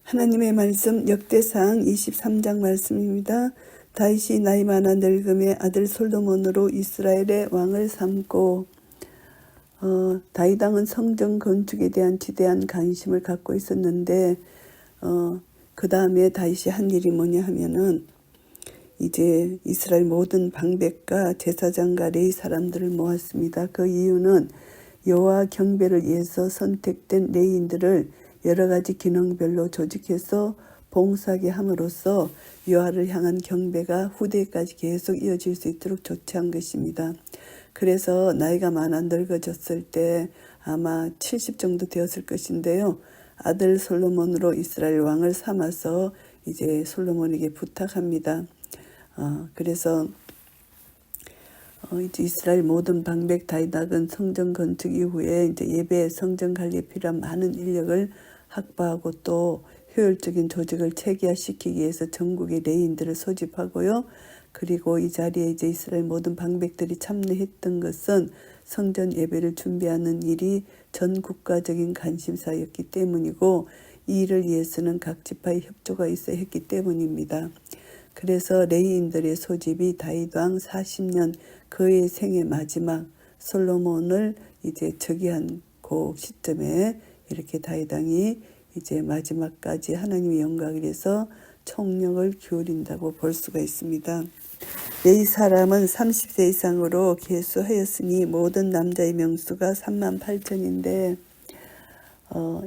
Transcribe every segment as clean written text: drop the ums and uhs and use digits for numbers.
하나님의 말씀 역대상 23장 말씀입니다. 다윗이 나이 많아 늙음에 아들 솔로몬으로 이스라엘의 왕을 삼고 다윗 왕은 성전 건축에 대한 지대한 관심을 갖고 있었는데 그 다음에 다윗이 한 일이 뭐냐 하면은 이제 이스라엘 모든 방백과 제사장과 레위 사람들을 모았습니다. 그 이유는 여호와 경배를 위해서 선택된 레위인들을 여러 가지 기능별로 조직해서 봉사하게 함으로써 여호와를 향한 경배가 후대까지 계속 이어질 수 있도록 조치한 것입니다. 그래서 나이가 많아 늙어졌을 때 아마 70 정도 되었을 것인데요. 아들 솔로몬으로 이스라엘 왕을 삼아서 이제 솔로몬에게 부탁합니다. 그래서 이제 이스라엘 모든 방백 다윗왕은 성전 건축 이후에 이제 예배 성전 관리에 필요한 많은 인력을 확보하고 또 효율적인 조직을 체계화시키기 위해서 전국의 레위인들을 소집하고요. 그리고 이 자리에 이제 이스라엘 모든 방백들이 참여했던 것은 성전 예배를 준비하는 일이 전 국가적인 관심사였기 때문이고 이 일을 위해서는 각 지파의 협조가 있어야 했기 때문입니다. 그래서 레위인들의 소집이 다윗왕 40년 그의 생애 마지막 솔로몬을 이제 즉위한 그 시점에 이렇게 다윗왕이 이제 마지막까지 하나님의 영광을 위해서 총력을 기울인다고 볼 수가 있습니다. 레위 사람은 30세 이상으로 계수하였으니 모든 남자의 명수가 38,000인데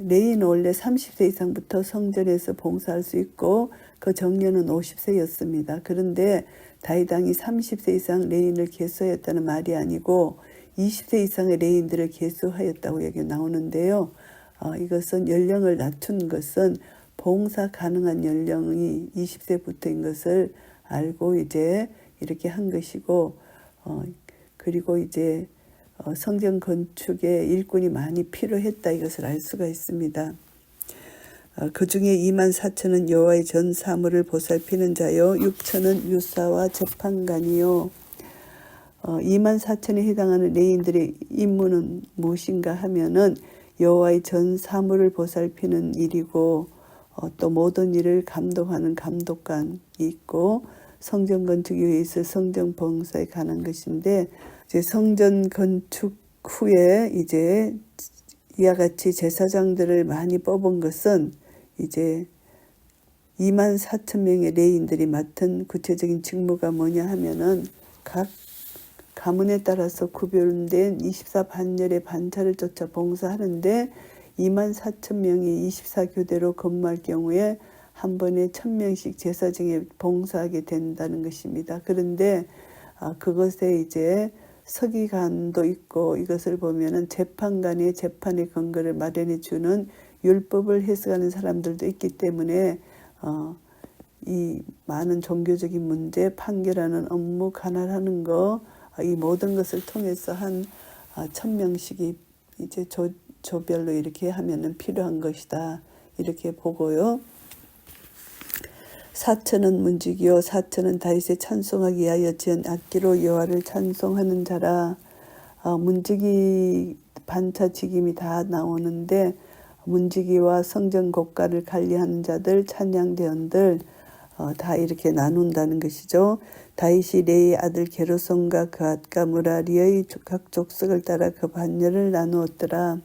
레위는 원래 30세 이상부터 성전에서 봉사할 수 있고 그 정년은 50세였습니다. 그런데 다윗왕이 30세 이상 레위인을 계수하였다는 말이 아니고 20세 이상의 레위인들을 계수하였다고 여기 나오는데요. 이것은 연령을 낮춘 것은 봉사 가능한 연령이 20세부터인 것을 알고 이제 이렇게 한 것이고 그리고 이제 성전 건축에 일꾼이 많이 필요했다 이것을 알 수가 있습니다. 그 중에 24,000은 여호와의 전 사물을 보살피는 자요 6,000은 유사와 재판관이요. 24,000에 해당하는 레위인들의 임무는 무엇인가 하면은 여호와의 전 사물을 보살피는 일이고 또 모든 일을 감독하는 감독관이 있고 성전 건축 이후에 있을 성전 봉사에 관한 것인데 이제 성전 건축 후에 이제 이와 같이 제사장들을 많이 뽑은 것은 이제 24,000명의 레위인들이 맡은 구체적인 직무가 뭐냐 하면은 각 가문에 따라서 구별된 24반열의 반차를 쫓아 봉사하는데 24,000명이 24교대로 근무할 경우에 한 번에 1,000명씩 제사장에 봉사하게 된다는 것입니다. 그런데 그것에 이제 서기관도 있고 이것을 보면은 재판관의 재판의 근거를 마련해 주는 율법을 해석하는 사람들도 있기 때문에 이 많은 종교적인 문제, 판결하는 업무, 관할하는 거 이 모든 것을 통해서 한 1,000명씩이 이제 조별로 이렇게 하면은 필요한 것이다 이렇게 보고요. 4,000은 문지기요 4,000은 다윗의 찬송하기 위하여 지은 악기로 여호와를 찬송하는 자라. 문지기 반차 직임이 다 나오는데 문지기와 성전 곡가를 관리하는 자들 찬양대원들 다 이렇게 나눈다는 것이죠. 다윗이 레위 아들 게르손과 그앗과 무라리의 각 족속을 따라 그 반열을 나누었더라.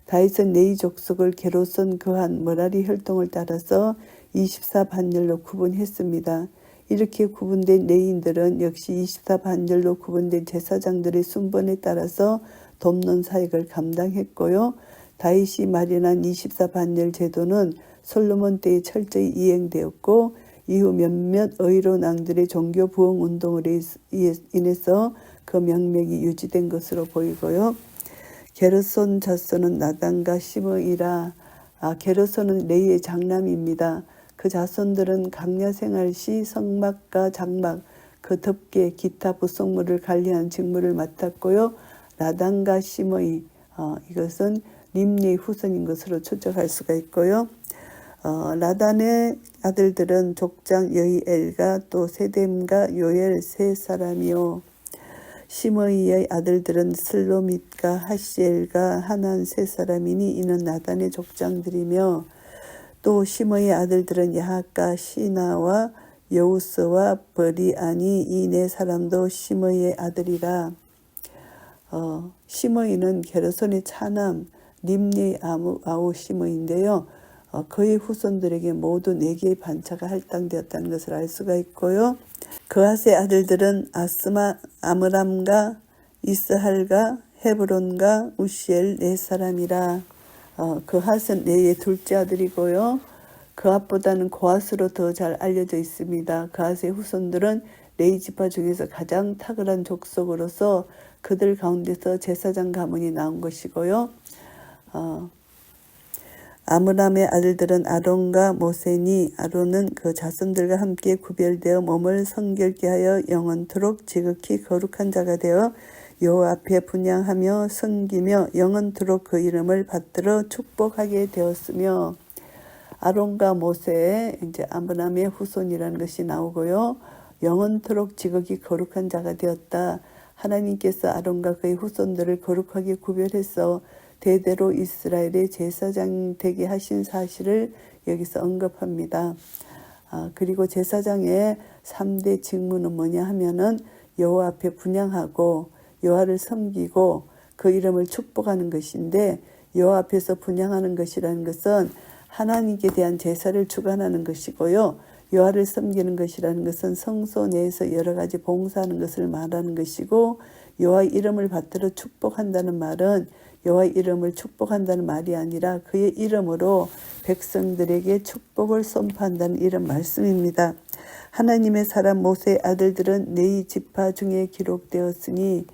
다윗은 레위 족속을 게르손 그앗 무라리 혈통을 따라서 24반열로 구분했습니다. 이렇게 구분된 레위인들은 역시 24반열로 구분된 제사장들의 순번에 따라서 돕는 사역을 감당했고요. 다윗이 마련한 24반열 제도는 솔로몬 때에 철저히 이행되었고 이후 몇몇 의로운 왕들의 종교 부흥 운동으로 인해서 그 명맥이 유지된 것으로 보이고요. 게르손 자손은 나단과 시므이라. 게르손은 레위의 장남입니다. 그 자손들은 강야 생활 시 성막과 장막, 그 덮개, 기타 부속물을 관리하는 직무를 맡았고요. 나단과 시므이, 이것은 림리의 후손인 것으로 추적할 수가 있고요. 라단의 아들들은 족장 여히엘과 또 세뎀과 요엘 세 사람이요. 시므이의 아들들은 슬로밋과 하시엘과 하난 세 사람이니 이는 나단의 족장들이며 또 시므의 아들들은 야핫과 시나와 여우스와 버리아니 이 네 사람도 시므의 아들이라. 시므이는 게르손의 차남 림니 아우 시므인데요. 그의 후손들에게 모두 4개의 반차가 할당되었다는 것을 알 수가 있고요. 그핫의 아들들은 아므람과 이스할과 헤브론과 우시엘 4사람이라. 그핫은 레이의 둘째 아들이고요. 그핫보다는 고핫으로 더 잘 알려져 있습니다. 그핫의 후손들은 레이 지파 중에서 가장 탁월한 족속으로서 그들 가운데서 제사장 가문이 나온 것이고요. 아므람의 아들들은 아론과 모세니. 아론은 그 자손들과 함께 구별되어 몸을 성결케 하여 영원토록 지극히 거룩한 자가 되어 여호와 앞에 분향하며 섬기며 영원토록 그 이름을 받들어 축복하게 되었으며. 아론과 모세의 이제 아므람의 후손이라는 것이 나오고요. 영원토록 지극히 거룩한 자가 되었다. 하나님께서 아론과 그의 후손들을 거룩하게 구별해서 대대로 이스라엘의 제사장 되게 하신 사실을 여기서 언급합니다. 그리고 제사장의 3대 직무는 뭐냐 하면은 여호와 앞에 분향하고 여호와를 섬기고 그 이름을 축복하는 것인데, 여호와 앞에서 분향하는 것이라는 것은 하나님께 대한 제사를 주관하는 것이고요. 여호와를 섬기는 것이라는 것은 성소 내에서 여러 가지 봉사하는 것을 말하는 것이고, 여호와의 이름을 받들어 축복한다는 말은 여호와의 이름을 축복한다는 말이 아니라 그의 이름으로 백성들에게 축복을 선포한다는 이런 말씀입니다. 하나님의 사람 모세의 아들들은 레위 지파 중에 기록되었으니,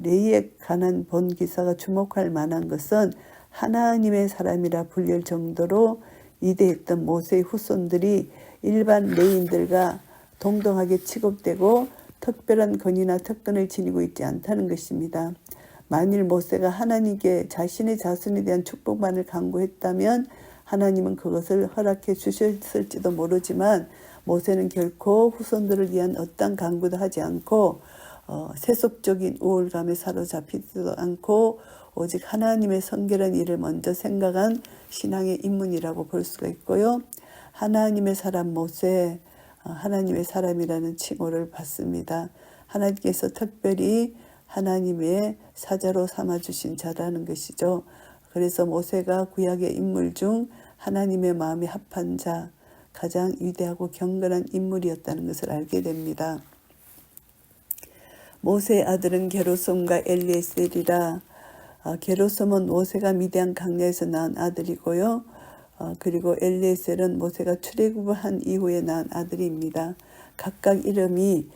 레위에 관한 본 기사가 주목할 만한 것은 하나님의 사람이라 불릴 정도로 위대했던 모세의 후손들이 일반 레위인들과 동등하게 취급되고 특별한 권위나 특권을 지니고 있지 않다는 것입니다. 만일 모세가 하나님께 자신의 자손에 대한 축복만을 간구했다면 하나님은 그것을 허락해 주셨을지도 모르지만, 모세는 결코 후손들을 위한 어떤 간구도 하지 않고 세속적인 우월감에 사로잡히지도 않고 오직 하나님의 성결한 일을 먼저 생각한 신앙의 인문이라고 볼 수가 있고요. 하나님의 사람 모세, 하나님의 사람이라는 칭호를 받습니다. 하나님께서 특별히 하나님의 사자로 삼아주신 자라는 것이죠. 그래서 모세가 구약의 인물 중 하나님의 마음에 합한 자, 가장 위대하고 경건한 인물이었다는 것을 알게 됩니다. 모세의 아들은 게르솜과 엘리에셀이라. 게르솜은 모세가 미디안 광야에서 낳은 아들이고요. 그리고 엘리에셀은 모세가 출애굽을 한 이후에 낳은 아들입니다. 각각 이름이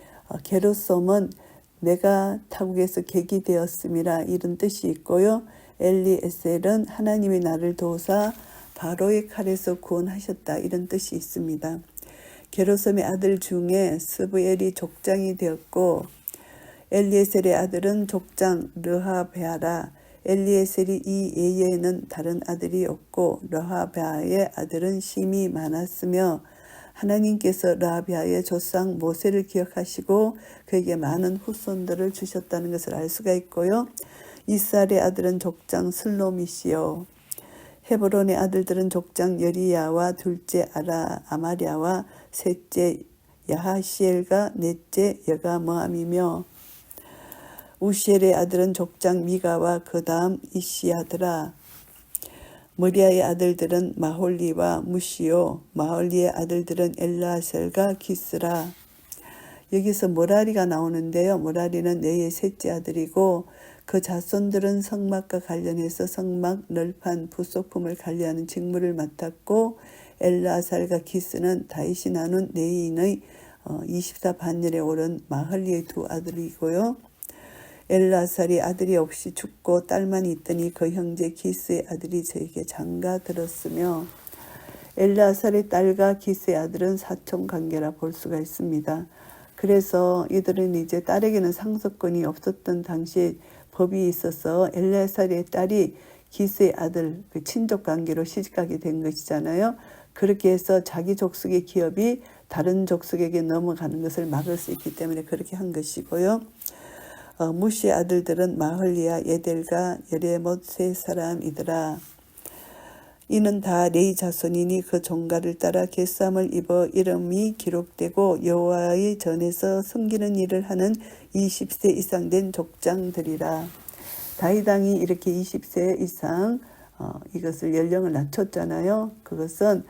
게르솜은 내가 타국에서 객이 되었음이라 이런 뜻이 있고요. 엘리에셀은 하나님이 나를 도우사 바로의 칼에서 구원하셨다 이런 뜻이 있습니다. 게르솜의 아들 중에 스부엘이 족장이 되었고, 엘리에셀의 아들은 족장 르하베아라. 엘리에셀이 이 예에는 다른 아들이 없고 르하베아의 아들은 심이 많았으며, 하나님께서 르하베아의 조상 모세를 기억하시고 그에게 많은 후손들을 주셨다는 것을 알 수가 있고요. 이스할의 아들은 족장 슬로미시요. 헤브론의 아들들은 족장 여리야와 둘째 아마랴와 셋째 야하시엘과 넷째 여가므암이며, 우시엘의 아들은 족장 미가와 그 다음 이시야드라. 머리아의 아들들은 마홀리와 무시요. 마홀리의 아들들은 엘라셀과 기스라. 여기서 모라리가 나오는데요. 모라리는 레이의 셋째 아들이고, 그 자손들은 성막과 관련해서 성막 널판 부속품을 관리하는 직무를 맡았고, 엘라살과 기스는 다윗이 나눈 레이인의 24반열에 오른 마홀리의 두 아들이고요. 엘라살이 아들이 없이 죽고 딸만 있더니 그 형제 기스의 아들이 저에게 장가들었으며, 엘라살의 딸과 기스의 아들은 사촌 관계라 볼 수가 있습니다. 그래서 이들은 이제 딸에게는 상속권이 없었던 당시에 법이 있어서 엘라살의 딸이 기스의 아들 그 친족 관계로 시집가게 된 것이잖아요. 그렇게 해서 자기 족속의 기업이 다른 족속에게 넘어가는 것을 막을 수 있기 때문에 그렇게 한 것이고요. 무시의 아들들은 마홀리와 예델과 여레못 세 사람이더라. 이는 다 레위 자손이니 그 종가를 따라 계수함을 입어 이름이 기록되고 여호와의 전에서 섬기는 일을 하는 20세 이상 된 족장들이라. 다윗 왕이 이렇게 20세 이상 이것을 연령을 낮췄잖아요. 그것은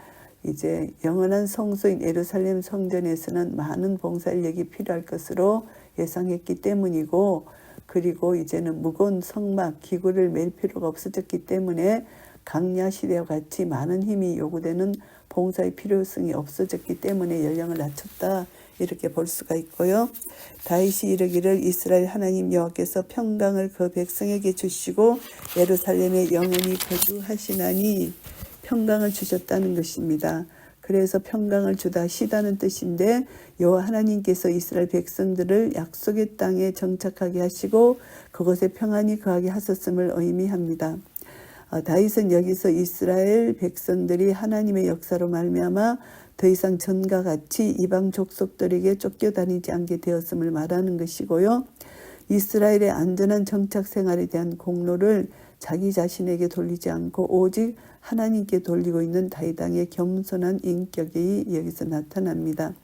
이제 영원한 성소인 예루살렘 성전에서는 많은 봉사 인력이 필요할 것으로 예상했기 때문이고, 그리고 이제는 무거운 성막 기구를 맬 필요가 없어졌기 때문에 강야 시대와 같이 많은 힘이 요구되는 봉사의 필요성이 없어졌기 때문에 연령을 낮췄다, 이렇게 볼 수가 있고요. 다윗이 이르기를 이스라엘 하나님 여호와께서 평강을 그 백성에게 주시고 예루살렘에 영원히 거주하시나니, 평강을 주셨다는 것입니다. 그래서 평강을 주다 시다는 뜻인데, 여호와 하나님께서 이스라엘 백성들을 약속의 땅에 정착하게 하시고 그곳에 평안히 거하게 하셨음을 의미합니다. 다윗은 여기서 이스라엘 백성들이 하나님의 역사로 말미암아 더 이상 전과 같이 이방 족속들에게 쫓겨다니지 않게 되었음을 말하는 것이고요. 이스라엘의 안전한 정착 생활에 대한 공로를 자기 자신에게 돌리지 않고 오직 하나님께 돌리고 있는 다윗 왕의 겸손한 인격이 여기서 나타납니다.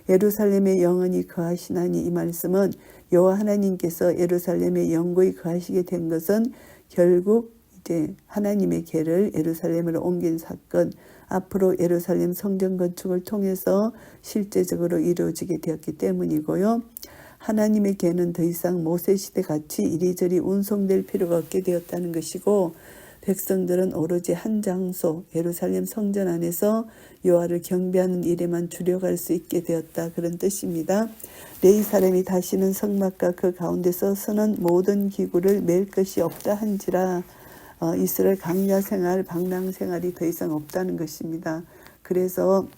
예루살렘에 영원히 거하시나니, 이 말씀은 여호와 하나님께서 예루살렘에 영원히 거하시게 된 것은 결국 이제 하나님의 궤를 예루살렘으로 옮긴 사건, 앞으로 예루살렘 성전 건축을 통해서 실제적으로 이루어지게 되었기 때문이고요. 하나님의 궤는 더 이상 모세시대 같이 이리저리 운송될 필요가 없게 되었다는 것이고, 백성들은 오로지 한 장소 예루살렘 성전 안에서 여호와를 경배하는 일에만 주력할 수 있게 되었다, 그런 뜻입니다. 레위 사람이 다시는 성막과 그 가운데서 서는 모든 기구를 맬 것이 없다 한지라, 이스라엘 강야 생활, 방랑 생활이 더 이상 없다는 것입니다. 그래서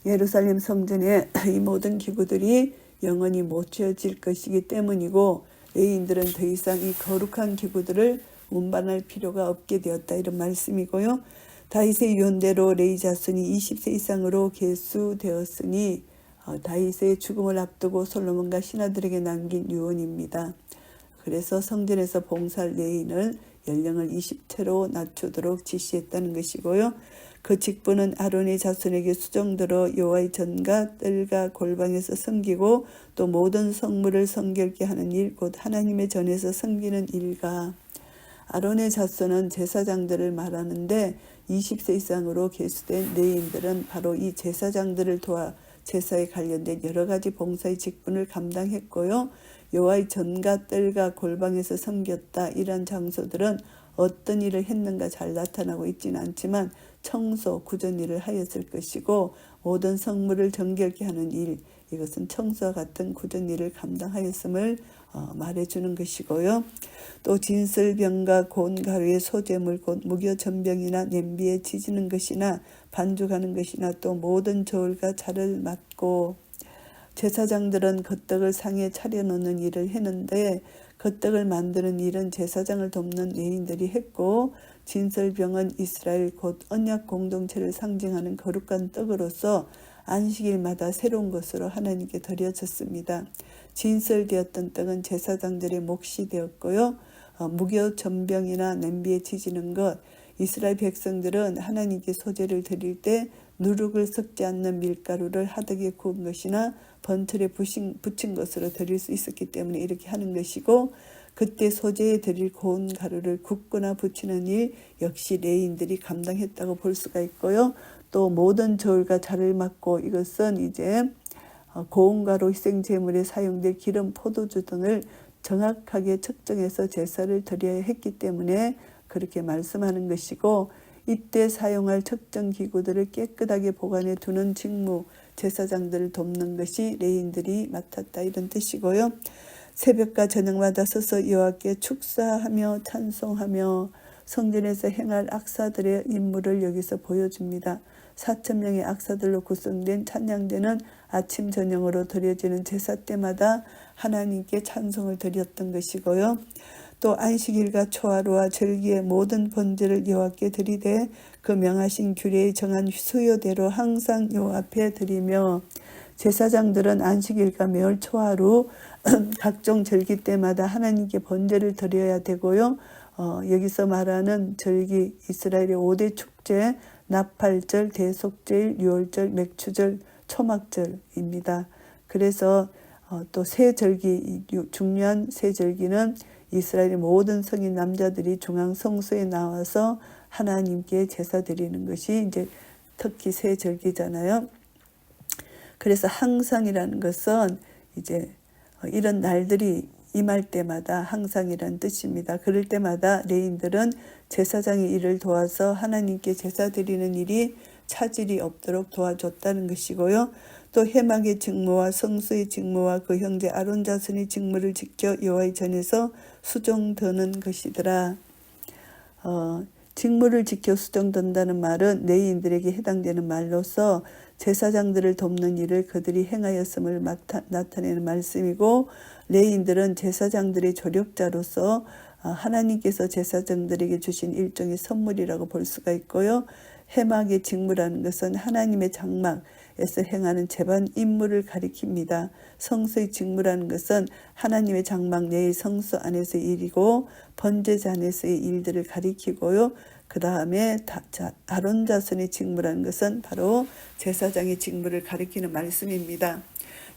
예루살렘 성전에 이 모든 기구들이 영원히 못 지어질 것이기 때문이고, 레위인들은 더 이상 이 거룩한 기구들을 운반할 필요가 없게 되었다, 이런 말씀이고요. 다윗의 유언대로 레위 자손이 20세 이상으로 계수되었으니 다윗의 죽음을 앞두고 솔로몬과 신하들에게 남긴 유언입니다. 그래서 성전에서 봉사할 레위인을 연령을 20세로 낮추도록 지시했다는 것이고요. 그 직분은 아론의 자손에게 수정들어 여호와의 전과 뜰과 골방에서 섬기고 또 모든 성물을 성결케 하는 일, 곧 하나님의 전에서 섬기는 일과, 아론의 자손은 제사장들을 말하는데 20세 이상으로 계수된 레위인들은 바로 이 제사장들을 도와 제사에 관련된 여러 가지 봉사의 직분을 감당했고요. 여호와의 전과 뜰과 골방에서 섬겼다, 이런 장소들은 어떤 일을 했는가 잘 나타나고 있지는 않지만 청소, 구전 일을 하였을 것이고, 모든 성물을 정결케 하는 일, 이것은 청소와 같은 구전 일을 감당하였음을 말해주는 것이고요. 또 진설병과 고운 가루의 소재물, 곧 무교전병이나 냄비에 지지는 것이나 반죽하는 것이나 또 모든 저울과 자를 맡고, 제사장들은 겉떡을 상에 차려놓는 일을 했는데 겉떡을 만드는 일은 제사장을 돕는 레위인들이 했고, 진설병은 이스라엘 곧 언약 공동체를 상징하는 거룩한 떡으로서 안식일마다 새로운 것으로 하나님께 드려졌습니다. 진설되었던 떡은 제사장들의 몫이 되었고요. 무교 전병이나 냄비에 지지는 것, 이스라엘 백성들은 하나님께 소제를 드릴 때 누룩을 섞지 않는 밀가루를 하덕에 구운 것이나 번틀에 붙인 것으로 드릴 수 있었기 때문에 이렇게 하는 것이고, 그때 소제에 드릴 고운 가루를 굽거나 붙이는 일 역시 레위인들이 감당했다고 볼 수가 있고요. 또 모든 저울과 자를 맡고, 이것은 이제 고운 가루 희생 제물에 사용될 기름, 포도주 등을 정확하게 측정해서 제사를 드려야 했기 때문에 그렇게 말씀하는 것이고, 이때 사용할 측정 기구들을 깨끗하게 보관해 두는 직무, 제사장들을 돕는 것이 레위인들이 맡았다, 이런 뜻이고요. 새벽과 저녁마다 서서 여호와께 축사하며 찬송하며 성전에서 행할 악사들의 임무를 여기서 보여줍니다. 4,000명의 악사들로 구성된 찬양대는 아침 저녁으로 드려지는 제사 때마다 하나님께 찬송을 드렸던 것이고요. 또 안식일과 초하루와 절기의 모든 번제를 여호와께 드리되 그 명하신 규례에 정한 수요대로 항상 여호와 앞에 드리며, 제사장들은 안식일과 매월 초하루 각종 절기 때마다 하나님께 번제를 드려야 되고요. 여기서 말하는 절기 이스라엘의 5대 축제 나팔절, 대속제일, 유월절, 맥추절, 초막절입니다. 그래서 또 세 절기, 중요한 세 절기는 이스라엘의 모든 성인 남자들이 중앙 성소에 나와서 하나님께 제사 드리는 것이 이제 특히 세 절기잖아요. 그래서 항상이라는 것은 이제 이런 날들이 임할 때마다 항상이란 뜻입니다. 그럴 때마다 레인들은 제사장의 일을 도와서 하나님께 제사 드리는 일이 차질이 없도록 도와줬다는 것이고요. 또 해막의 직무와 성소의 직무와 그 형제 아론 자손의 직무를 지켜 여호와의 전에서 수종드는 것이더라. 직무를 지켜 수종든다는 말은 레위인들에게 해당되는 말로서 제사장들을 돕는 일을 그들이 행하였음을 나타내는 말씀이고, 레위인들은 제사장들의 조력자로서 하나님께서 제사장들에게 주신 일종의 선물이라고 볼 수가 있고요. 해막의 직무라는 것은 하나님의 장막에서 행하는 제반 임무를 가리킵니다. 성소의 직무라는 것은 하나님의 장막 내의 성소 안에서의 일이고 번제자 안에서의 일들을 가리키고요. 그 다음에 아론 자손의 직무라는 것은 바로 제사장의 직무를 가리키는 말씀입니다.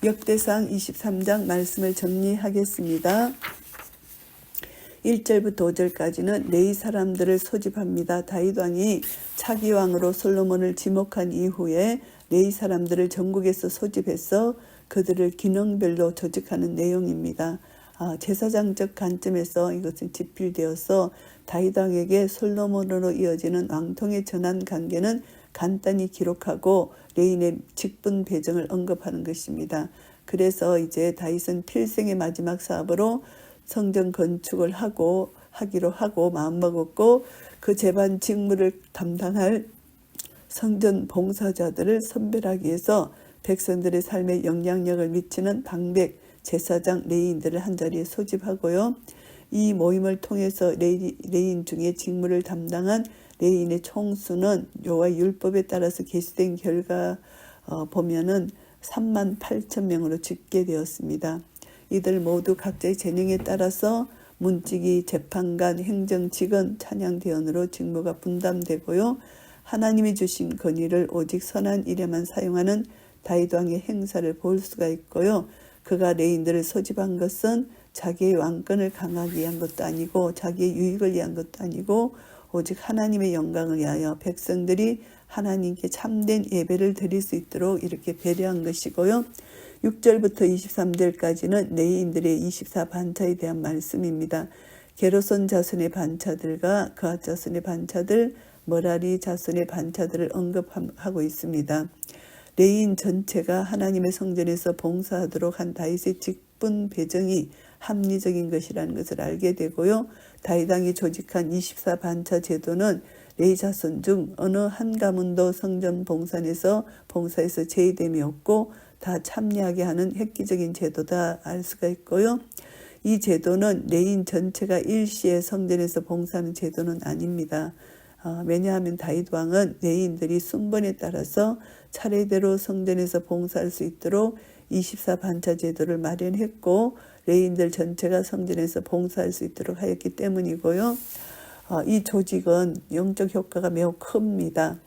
역대상 23장 말씀을 정리하겠습니다. 1절부터 5절까지는 레위 사람들을 소집합니다. 다윗 왕이 차기 왕으로 솔로몬을 지목한 이후에 레위 사람들을 전국에서 소집해서 그들을 기능별로 조직하는 내용입니다. 제사장적 관점에서 이것은 집필되어서 다윗 왕에게 솔로몬으로 이어지는 왕통의 전환 관계는 간단히 기록하고 레위인의 직분 배정을 언급하는 것입니다. 그래서 이제 다윗은 필생의 마지막 사업으로 성전 건축을 하기로 하고 마음먹었고, 그 제반 직무를 담당할 성전 봉사자들을 선별하기 위해서 백성들의 삶에 영향력을 미치는 방백, 제사장, 레위인들을 한자리에 소집하고요. 이 모임을 통해서 레위인 중에 직무를 담당한 레위인의 총수는 여호와의 율법에 따라서 계수된 결과 보면은 38,000명으로 집계되었습니다. 이들 모두 각자의 재능에 따라서 문지기, 재판관, 행정직원, 찬양대원으로 직무가 분담되고요. 하나님이 주신 권위를 오직 선한 일에만 사용하는 다윗 왕의 행사를 볼 수가 있고요. 그가 레위인들을 소집한 것은 자기의 왕권을 강하기 위한 것도 아니고 자기의 유익을 위한 것도 아니고 오직 하나님의 영광을 위하여 백성들이 하나님께 참된 예배를 드릴 수 있도록 이렇게 배려한 것이고요. 6절부터 23절까지는 레위인들의 24반차에 대한 말씀입니다. 게르손 자손의 반차들과 그앗 자손의 반차들, 머라리 자손의 반차들을 언급하고 있습니다. 레위인 전체가 하나님의 성전에서 봉사하도록 한 다윗의 직분 배정이 합리적인 것이라는 것을 알게 되고요. 다윗 왕이 조직한 24반차 제도는 레위 자손 중 어느 한 가문도 성전 봉사에서 제의됨이 없고 다 참여하게 하는 획기적인 제도다 알 수가 있고요. 이 제도는 레위인 전체가 일시에 성전에서 봉사하는 제도는 아닙니다. 왜냐하면 다윗 왕은 레위인들이 순번에 따라서 차례대로 성전에서 봉사할 수 있도록 24반차 제도를 마련했고 레위인들 전체가 성전에서 봉사할 수 있도록 하였기 때문이고요. 이 조직은 영적 효과가 매우 큽니다.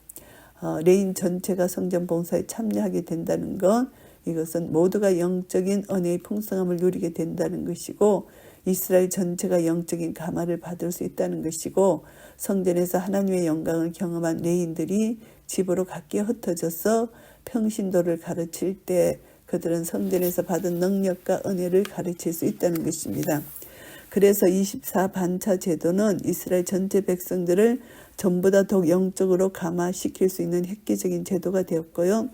레위인 전체가 성전 봉사에 참여하게 된다는 건 이것은 모두가 영적인 은혜의 풍성함을 누리게 된다는 것이고 이스라엘 전체가 영적인 감화를 받을 수 있다는 것이고 성전에서 하나님의 영광을 경험한 레위인들이 집으로 각기 흩어져서 평신도를 가르칠 때 그들은 성전에서 받은 능력과 은혜를 가르칠 수 있다는 것입니다. 그래서 24반차 제도는 이스라엘 전체 백성들을 전부 다 더욱 영적으로 감화시킬 수 있는 획기적인 제도가 되었고요.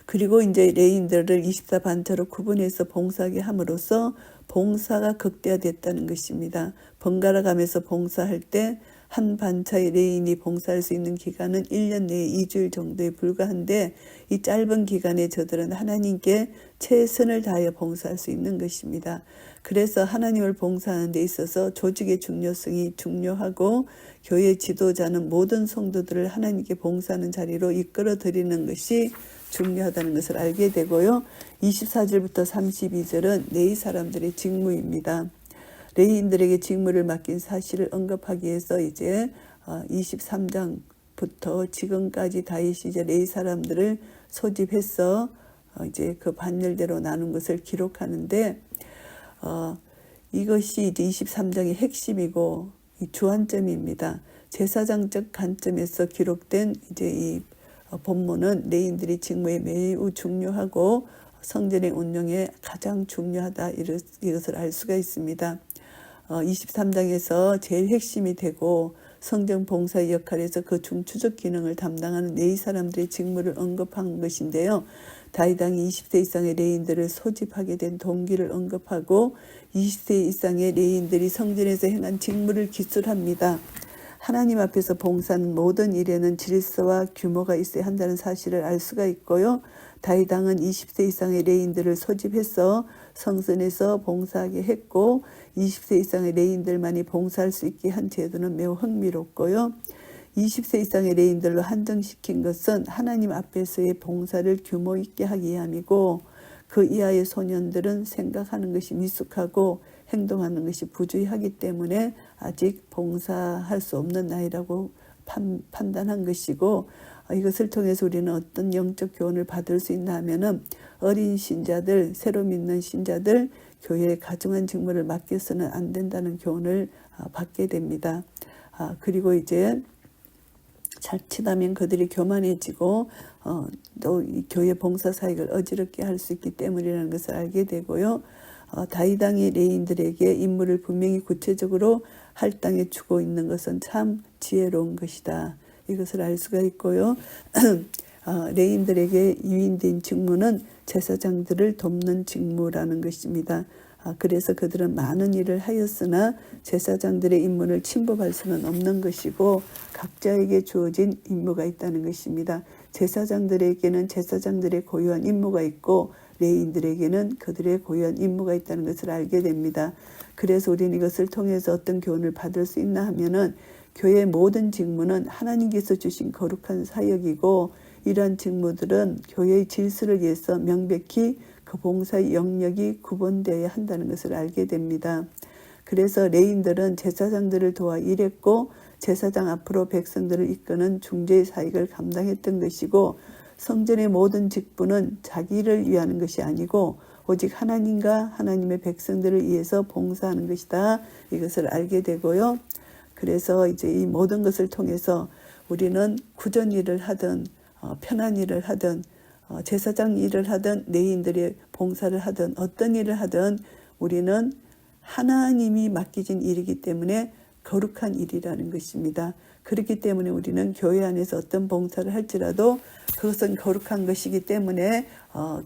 그리고 이제 레위인들을 24반차로 구분해서 봉사하게 함으로써 봉사가 극대화됐다는 것입니다. 번갈아 가면서 봉사할 때 한 반차의 레위인이 봉사할 수 있는 기간은 1년 내에 2주일 정도에 불과한데 이 짧은 기간에 저들은 하나님께 최선을 다하여 봉사할 수 있는 것입니다. 그래서 하나님을 봉사하는 데 있어서 조직의 중요성이 중요하고 교회 지도자는 모든 성도들을 하나님께 봉사하는 자리로 이끌어 드리는 것이 중요하다는 것을 알게 되고요. 24절부터 32절은 레위 사람들의 직무입니다. 레위인들에게 직무를 맡긴 사실을 언급하기 위해서 이제 23장부터 지금까지 다윗이 이제 레위 사람들을 소집해서 이제 그 반열대로 나눈 것을 기록하는데 이것이 이제 23장의 핵심이고 주안점입니다. 제사장적 관점에서 기록된 이제 이 본문은 레위인들이 직무에 매우 중요하고 성전의 운영에 가장 중요하다 이것을 알 수가 있습니다. 23장에서 제일 핵심이 되고 성전 봉사의 역할에서 그 중추적 기능을 담당하는 레위 사람들의 직무를 언급한 것인데요. 다윗 왕이 20세 이상의 레위인들을 소집하게 된 동기를 언급하고 20세 이상의 레위인들이 성전에서 행한 직무를 기술합니다. 하나님 앞에서 봉사하는 모든 일에는 질서와 규모가 있어야 한다는 사실을 알 수가 있고요. 다윗 왕은 20세 이상의 레위인들을 소집해서 성전에서 봉사하게 했고 20세 이상의 레위인들만이 봉사할 수 있게 한 제도는 매우 흥미롭고요. 20세 이상의 레위인들로 한정시킨 것은 하나님 앞에서의 봉사를 규모 있게 하기 위함이고 그 이하의 소년들은 생각하는 것이 미숙하고 행동하는 것이 부주의하기 때문에 아직 봉사할 수 없는 나이라고 판단한 것이고 이것을 통해서 우리는 어떤 영적 교훈을 받을 수 있나 하면은 어린 신자들, 새로 믿는 신자들 교회에 가중한 직무를 맡겨서는 안 된다는 교훈을 받게 됩니다. 그리고 이제 자칫하면 그들이 교만해지고 또 이 교회 봉사 사역을 어지럽게 할 수 있기 때문이라는 것을 알게 되고요. 다윗 왕이 레위인들에게 임무를 분명히 구체적으로 할당해 주고 있는 것은 참 지혜로운 것이다. 이것을 알 수가 있고요. 레위인들에게 유인된 직무는 제사장들을 돕는 직무라는 것입니다. 그래서 그들은 많은 일을 하였으나 제사장들의 임무를 침범할 수는 없는 것이고 각자에게 주어진 임무가 있다는 것입니다. 제사장들에게는 제사장들의 고유한 임무가 있고 레위인들에게는 그들의 고유한 임무가 있다는 것을 알게 됩니다. 그래서 우리는 이것을 통해서 어떤 교훈을 받을 수 있나 하면은 교회의 모든 직무는 하나님께서 주신 거룩한 사역이고 이러한 직무들은 교회의 질서를 위해서 명백히 그 봉사의 영역이 구분되어야 한다는 것을 알게 됩니다. 그래서 레위인들은 제사장들을 도와 일했고 제사장 앞으로 백성들을 이끄는 중재의 사역을 감당했던 것이고 성전의 모든 직분은 자기를 위하는 것이 아니고 오직 하나님과 하나님의 백성들을 위해서 봉사하는 것이다. 이것을 알게 되고요. 그래서 이제 이 모든 것을 통해서 우리는 구전 일을 하든 편한 일을 하든 제사장 일을 하든 레위인들의 봉사를 하든 어떤 일을 하든 우리는 하나님이 맡기신 일이기 때문에 거룩한 일이라는 것입니다. 그렇기 때문에 우리는 교회 안에서 어떤 봉사를 할지라도 그것은 거룩한 것이기 때문에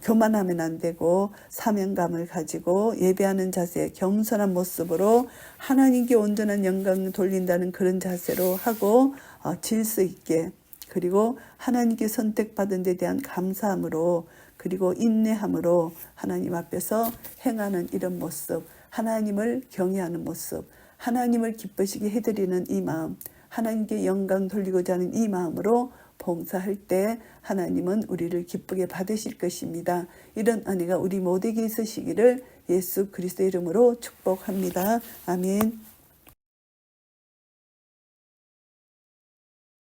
교만하면 안 되고 사명감을 가지고 예배하는 자세, 겸손한 모습으로 하나님께 온전한 영광을 돌린다는 그런 자세로 하고 질서 있게 그리고 하나님께 선택받은 데 대한 감사함으로 그리고 인내함으로 하나님 앞에서 행하는 이런 모습, 하나님을 경외하는 모습, 하나님을 기쁘시게 해드리는 이 마음, 하나님께 영광 돌리고자 하는 이 마음으로 봉사할 때 하나님은 우리를 기쁘게 받으실 것입니다. 이런 은혜가 우리 모두에게 있으시기를 예수 그리스도의 이름으로 축복합니다. 아멘.